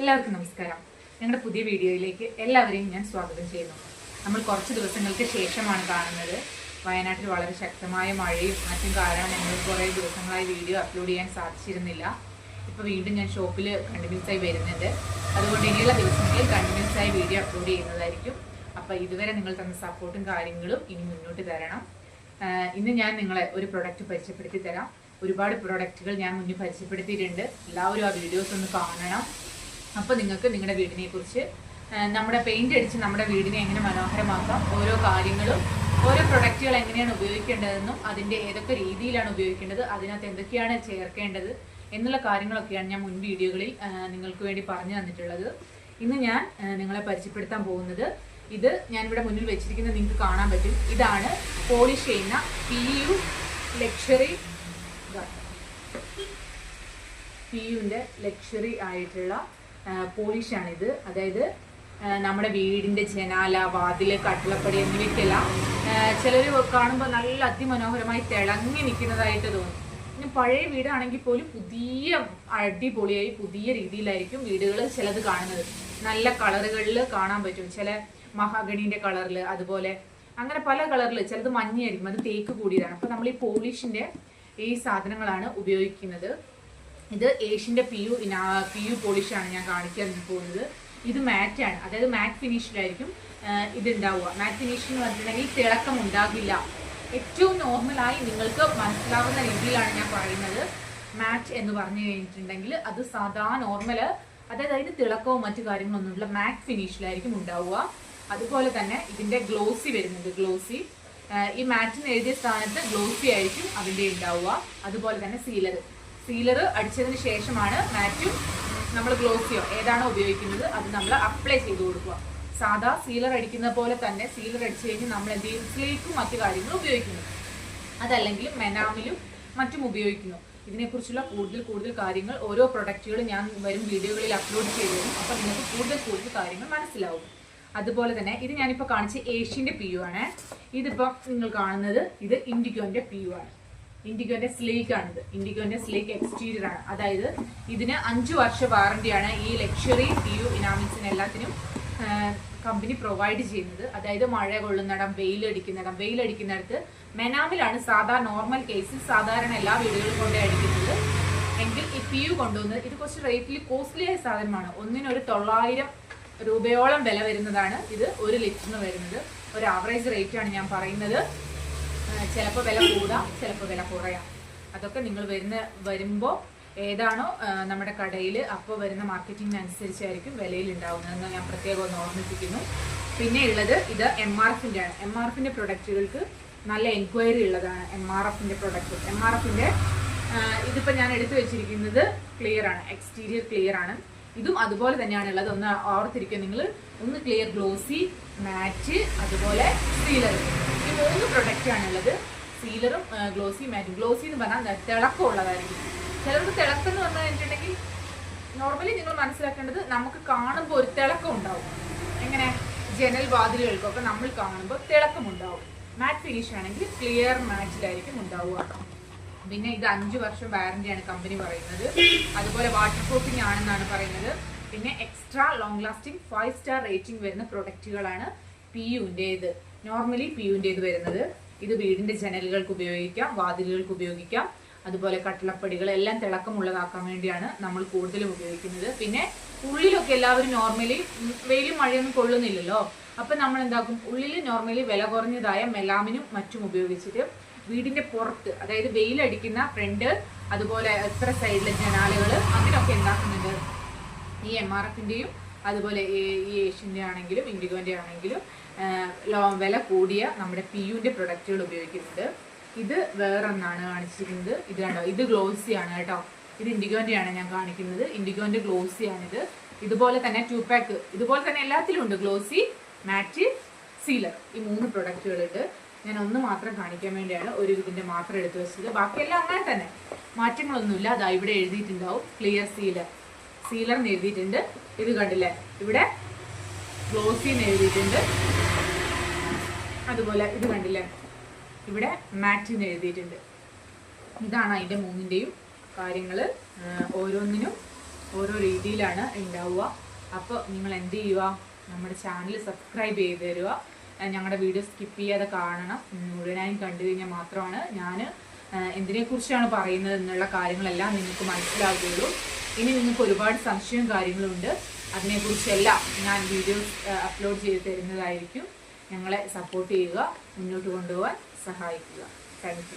എല്ലാവർക്കും നമസ്കാരം. ഞങ്ങളുടെ പുതിയ വീഡിയോയിലേക്ക് എല്ലാവരെയും ഞാൻ സ്വാഗതം ചെയ്യുന്നു. നമ്മൾ കുറച്ച് ദിവസങ്ങൾക്ക് ശേഷമാണ് കാണുന്നത്. വയനാട്ടിൽ വളരെ ശക്തമായ മഴയും മറ്റും കാരണം ഞങ്ങൾ കുറേ ദിവസങ്ങളായി വീഡിയോ അപ്ലോഡ് ചെയ്യാൻ സാധിച്ചിരുന്നില്ല. ഇപ്പോൾ വീണ്ടും ഞാൻ ഷോപ്പിൽ കണ്ടിന്യൂസ് ആയി വരുന്നുണ്ട്. അതുകൊണ്ട് ഇനിയുള്ള ദിവസങ്ങളിൽ കണ്ടിന്യൂസ് ആയി വീഡിയോ അപ്ലോഡ് ചെയ്യുന്നതായിരിക്കും. അപ്പോൾ ഇതുവരെ നിങ്ങൾ തന്ന സപ്പോർട്ടും കാര്യങ്ങളും ഇനി മുന്നോട്ട് തരണം. ഇന്ന് ഞാൻ നിങ്ങളെ ഒരു പ്രൊഡക്റ്റ് പരിചയപ്പെടുത്തി തരാം. ഒരുപാട് പ്രൊഡക്റ്റുകൾ ഞാൻ മുന്നിൽ പരിചയപ്പെടുത്തിയിട്ടുണ്ട്. എല്ലാവരും ആ വീഡിയോസ് ഒന്ന് കാണണം. അപ്പോൾ നിങ്ങൾക്ക് നിങ്ങളുടെ വീടിനെ കുറിച്ച് നമ്മുടെ പെയിന്റ് അടിച്ച് നമ്മുടെ വീടിനെ എങ്ങനെ മനോഹരമാക്കാം, ഓരോ കാര്യങ്ങളും ഓരോ പ്രൊഡക്റ്റുകൾ എങ്ങനെയാണ് ഉപയോഗിക്കേണ്ടതെന്നും അതിൻ്റെ ഏതൊക്കെ രീതിയിലാണ് ഉപയോഗിക്കേണ്ടത്, അതിനകത്ത് എന്തൊക്കെയാണ് ചേർക്കേണ്ടത് എന്നുള്ള കാര്യങ്ങളൊക്കെയാണ് ഞാൻ മുൻ വീഡിയോകളിൽ നിങ്ങൾക്ക് വേണ്ടി പറഞ്ഞു തന്നിട്ടുള്ളത്. ഇന്ന് ഞാൻ നിങ്ങളെ പരിചയപ്പെടുത്താൻ പോകുന്നത് ഇത് ഞാനിവിടെ മുന്നിൽ വെച്ചിരിക്കുന്നത് നിങ്ങൾക്ക് കാണാൻ പറ്റും. ഇതാണ് പോളിഷ് ചെയ്യുന്ന PU ലക്ഷറി PUവിൻ്റെ ലക്ഷറി ആയിട്ടുള്ള പോളിഷാണിത്. അതായത് നമ്മുടെ വീടിൻ്റെ ജനാല, വാതില്, കട്ടിളപ്പടി എന്നിവയ്ക്കെല്ലാം ചിലർ കാണുമ്പോൾ നല്ല അതിമനോഹരമായി തിളങ്ങി നിൽക്കുന്നതായിട്ട് തോന്നും. പിന്നെ പഴയ വീടാണെങ്കിൽ പോലും പുതിയ അടിപൊളിയായി പുതിയ രീതിയിലായിരിക്കും വീടുകൾ ചിലത് കാണുന്നത്. നല്ല കളറുകളിൽ കാണാൻ പറ്റും. ചില മഹാഗണീൻ്റെ കളറിൽ, അതുപോലെ അങ്ങനെ പല കളറിൽ, ചിലത് മഞ്ഞയായിരിക്കും, അത് തേക്ക് കൂടിയതാണ്. അപ്പോൾ നമ്മൾ ഈ പോളിഷിൻ്റെ ഈ സാധനങ്ങളാണ് ഉപയോഗിക്കുന്നത്. ഇത് ഏഷ്യൻ്റെ PU പോളിഷാണ് ഞാൻ കാണിക്കാൻ പോകുന്നത്. ഇത് മാറ്റാണ്, അതായത് മാറ്റ് ഫിനിഷിലായിരിക്കും ഇത് ഉണ്ടാവുക. മാറ്റ് ഫിനിഷ് എന്ന് പറഞ്ഞിട്ടുണ്ടെങ്കിൽ തിളക്കം ഉണ്ടാകില്ല. ഏറ്റവും നോർമലായി നിങ്ങൾക്ക് മനസ്സിലാവുന്ന രീതിയിലാണ് ഞാൻ പറയുന്നത്. മാറ്റ് എന്ന് പറഞ്ഞു കഴിഞ്ഞിട്ടുണ്ടെങ്കിൽ അത് സാധാ നോർമൽ, അതായത് അതിന് തിളക്കവും മറ്റു കാര്യങ്ങളൊന്നുമില്ല, മാറ്റ് ഫിനിഷിലായിരിക്കും ഉണ്ടാവുക. അതുപോലെ തന്നെ ഇതിൻ്റെ ഗ്ലോസി വരുന്നുണ്ട്. ഗ്ലോസി ഈ മാറ്റിന് എഴുതിയ സ്ഥാനത്ത് ഗ്ലോസി ആയിരിക്കും അതിൻ്റെ ഉണ്ടാവുക. അതുപോലെ തന്നെ സീലർ അടിച്ചതിന് ശേഷമാണ് മാറ്റും നമ്മൾ ഗ്ലോസിയോ ഏതാണോ ഉപയോഗിക്കുന്നത് അത് നമ്മൾ അപ്ലൈ ചെയ്ത് കൊടുക്കുക. സാധാ സീലർ അടിക്കുന്ന പോലെ തന്നെ സീലർ അടിച്ചു കഴിഞ്ഞ് നമ്മൾ എന്ത് ചെയ്യും, സ്ലേക്കും മറ്റു കാര്യങ്ങളും ഉപയോഗിക്കുന്നു. അതല്ലെങ്കിൽ മെനാമിലും മറ്റും ഉപയോഗിക്കുന്നു. ഇതിനെക്കുറിച്ചുള്ള കൂടുതൽ കാര്യങ്ങൾ ഓരോ പ്രൊഡക്റ്റുകളും ഞാൻ വരും വീഡിയോകളിൽ അപ്ലോഡ് ചെയ്തു തരും. അപ്പോൾ നിങ്ങൾക്ക് കൂടുതൽ കാര്യങ്ങൾ മനസ്സിലാവും. അതുപോലെ തന്നെ ഇത് ഞാനിപ്പോൾ കാണിച്ച ഏഷ്യൻ്റെ PU ആണ്. ഇതിപ്പോൾ നിങ്ങൾ കാണുന്നത് ഇത് ഇൻഡിഗോൻ്റെ PU ആണ്. ഇൻഡിഗോന്റെ സ്ലേക്ക് ആണിത്. ഇൻഡിഗോന്റെ സ്ലേക്ക് എക്സ്റ്റീരിയർ ആണ്. അതായത് ഇതിന് 5 വർഷ വാറണ്ടിയാണ് ഈ ലക്ഷറി PU ഇനാമിൽസിന് എല്ലാത്തിനും കമ്പനി പ്രൊവൈഡ് ചെയ്യുന്നത്. അതായത് മഴ കൊള്ളുന്നിടം, വെയിലടിക്കുന്നിടത്ത് മെനാമിലാണ് സാധാ നോർമൽ കേസിൽ സാധാരണ എല്ലാ വീടുകളും കൊണ്ടേ അടിക്കുന്നത്. എങ്കിൽ ഈ PU കൊണ്ടുവന്ന് ഇത് കുറച്ച് റേറ്റിൽ കോസ്റ്റ്ലി ആയ സാധനമാണ്. ഒന്നിനൊരു 900 രൂപയോളം വില വരുന്നതാണ് ഇത് 1 ലിറ്ററിന് വരുന്നത്. ഒരു ആവറേജ് റേറ്റാണ് ഞാൻ പറയുന്നത്. ചിലപ്പോൾ വില കൂടാം, ചിലപ്പോൾ വില കുറയാം. അതൊക്കെ നിങ്ങൾ വരുമ്പോൾ ഏതാണോ നമ്മുടെ കടയിൽ അപ്പോൾ വരുന്ന മാർക്കറ്റിങ്ങിനനുസരിച്ചായിരിക്കും വിലയിൽ ഉണ്ടാവുന്നതെന്ന് ഞാൻ പ്രത്യേകം ഒന്ന് ഓർമ്മിപ്പിക്കുന്നു. പിന്നെ ഉള്ളത് ഇത് MRFിൻ്റെ ആണ്. MRFിൻ്റെ പ്രൊഡക്റ്റുകൾക്ക് നല്ല എൻക്വയറി ഉള്ളതാണ്. MRFിൻ്റെ പ്രൊഡക്റ്റ്, MRFിൻ്റെ ഇതിപ്പോൾ ഞാൻ എടുത്തു വെച്ചിരിക്കുന്നത് ക്ലിയർ ആണ്, എക്സ്റ്റീരിയർ ക്ലിയർ ആണ്. ഇതും അതുപോലെ തന്നെയാണ് ഉള്ളത്. ഒന്ന് ഓർത്തിരിക്കുക നിങ്ങൾ. ഒന്ന് ക്ലിയർ, ഗ്ലോസി, മാറ്റ്, അതുപോലെ സീലർ. ഈ 3 പ്രൊഡക്റ്റാണ് ഉള്ളത്. സീലറും ഗ്ലോസി, മാറ്റും. ഗ്ലോസി എന്ന് പറഞ്ഞാൽ തിളക്കം ഉള്ളതായിരിക്കും. ചിലർക്ക് തിളക്കം എന്ന് പറഞ്ഞു കഴിഞ്ഞിട്ടുണ്ടെങ്കിൽ നോർമലി നിങ്ങൾ മനസ്സിലാക്കേണ്ടത് നമുക്ക് കാണുമ്പോൾ ഒരു തിളക്കം ഉണ്ടാവും. എങ്ങനെ ജനൽ വാതിലുകൾക്കൊക്കെ നമ്മൾ കാണുമ്പോൾ തിളക്കം ഉണ്ടാവും. മാറ്റ് ഫിനിഷ് ആണെങ്കിൽ ക്ലിയർ മാറ്റിലായിരിക്കും ഉണ്ടാവുക. പിന്നെ ഇത് 5 വർഷം വാറന്റിയാണ് കമ്പനി പറയുന്നത്. അതുപോലെ വാട്ടർ പ്രൂഫിംഗ് ആണെന്നാണ് പറയുന്നത്. പിന്നെ extra long lasting 5 star rating വരുന്ന പ്രൊഡക്റ്റുകളാണ് PUവിൻ്റേത്. നോർമലി PUവിൻ്റേത് വരുന്നത്. ഇത് വീടിൻ്റെ ജനലുകൾക്ക് ഉപയോഗിക്കാം, വാതിലുകൾക്ക് ഉപയോഗിക്കാം. അതുപോലെ കട്ടിളപ്പടികൾ എല്ലാം തിളക്കമുള്ളതാക്കാൻ വേണ്ടിയാണ് നമ്മൾ കൂടുതലും ഉപയോഗിക്കുന്നത്. പിന്നെ ഉള്ളിലൊക്കെ എല്ലാവരും നോർമലി വെയിലും മഴയൊന്നും കൊള്ളുന്നില്ലല്ലോ. അപ്പം നമ്മൾ എന്താക്കും, ഉള്ളിൽ നോർമലി വില കുറഞ്ഞതായ മെലാമിനും മറ്റും ഉപയോഗിച്ചിട്ട് വീടിൻ്റെ പുറത്ത്, അതായത് വെയിലടിക്കുന്ന ഫ്രണ്ട്, അതുപോലെ എത്ര സൈഡിലെ ജനാലകൾ, അതിനൊക്കെ എന്താക്കുന്നുണ്ട് ഈ MRFിൻ്റെയും അതുപോലെ ഈ ഏഷ്യൻ്റെ ആണെങ്കിലും ഇൻഡിഗോൻ്റെ ആണെങ്കിലും വില കൂടിയ നമ്മുടെ PUവിൻ്റെ പ്രൊഡക്റ്റുകൾ ഉപയോഗിക്കുന്നുണ്ട്. ഇത് വേറൊന്നാണ് കാണിച്ചിരിക്കുന്നത്. ഇത് കണ്ടോ, ഇത് ഗ്ലോസിയാണ് കേട്ടോ. ഇത് ഇൻഡിഗോൻ്റെ ആണ് ഞാൻ കാണിക്കുന്നത്. ഇൻഡിഗോൻ്റെ ഗ്ലോസിയാണിത്. ഇതുപോലെ തന്നെ 2 പാക്ക് ഇതുപോലെ തന്നെ എല്ലാത്തിലും ഉണ്ട്. ഗ്ലോസി, മാറ്റ്, സീലർ, ഈ 3 പ്രൊഡക്റ്റുകളുണ്ട്. ഞാൻ ഒന്ന് മാത്രം കാണിക്കാൻ വേണ്ടിയാണ് ഒരു ഇതിൻ്റെ മാത്രം എടുത്തു വെച്ചത്. ബാക്കിയെല്ലാം അങ്ങനെ തന്നെ, മാറ്റങ്ങളൊന്നുമില്ല. അതാ ഇവിടെ എഴുതിയിട്ടുണ്ടാവും ക്ലിയർ സീലർ എന്ന് എഴുതിയിട്ടുണ്ട്. ഇത് കണ്ടില്ലേ, ഇവിടെ ഗ്ലോസി എന്ന് എഴുതിയിട്ടുണ്ട്. അതുപോലെ ഇത് കണ്ടില്ലേ, ഇവിടെ മാറ്റ് എന്ന് എഴുതിയിട്ടുണ്ട്. ഇതാണ് അതിൻ്റെ 3ൻ്റെയും കാര്യങ്ങൾ. ഓരോന്നിനും ഓരോ രീതിയിലാണ് ഉണ്ടാവുക. അപ്പോൾ നിങ്ങൾ എന്ത് ചെയ്യുക, നമ്മുടെ ചാനൽ സബ്സ്ക്രൈബ് ചെയ്ത് തരിക. ഞങ്ങളുടെ വീഡിയോ സ്കിപ്പ് ചെയ്യാതെ കാണണം. മുഴുവനായും കണ്ടു കഴിഞ്ഞാൽ മാത്രമാണ് ഞാൻ എന്തിനെക്കുറിച്ചാണ് പറയുന്നത് എന്നുള്ള കാര്യങ്ങളെല്ലാം നിങ്ങൾക്ക് മനസ്സിലാവുകയുള്ളൂ. ഇനി നിങ്ങൾക്ക് ഒരുപാട് സംശയവും കാര്യങ്ങളുണ്ട്, അതിനെക്കുറിച്ചെല്ലാം ഞാൻ വീഡിയോസ് അപ്ലോഡ് ചെയ്ത് തരുന്നതായിരിക്കും. ഞങ്ങളെ സപ്പോർട്ട് ചെയ്യുക, മുന്നോട്ട് കൊണ്ടുപോകാൻ സഹായിക്കുക. Thank you.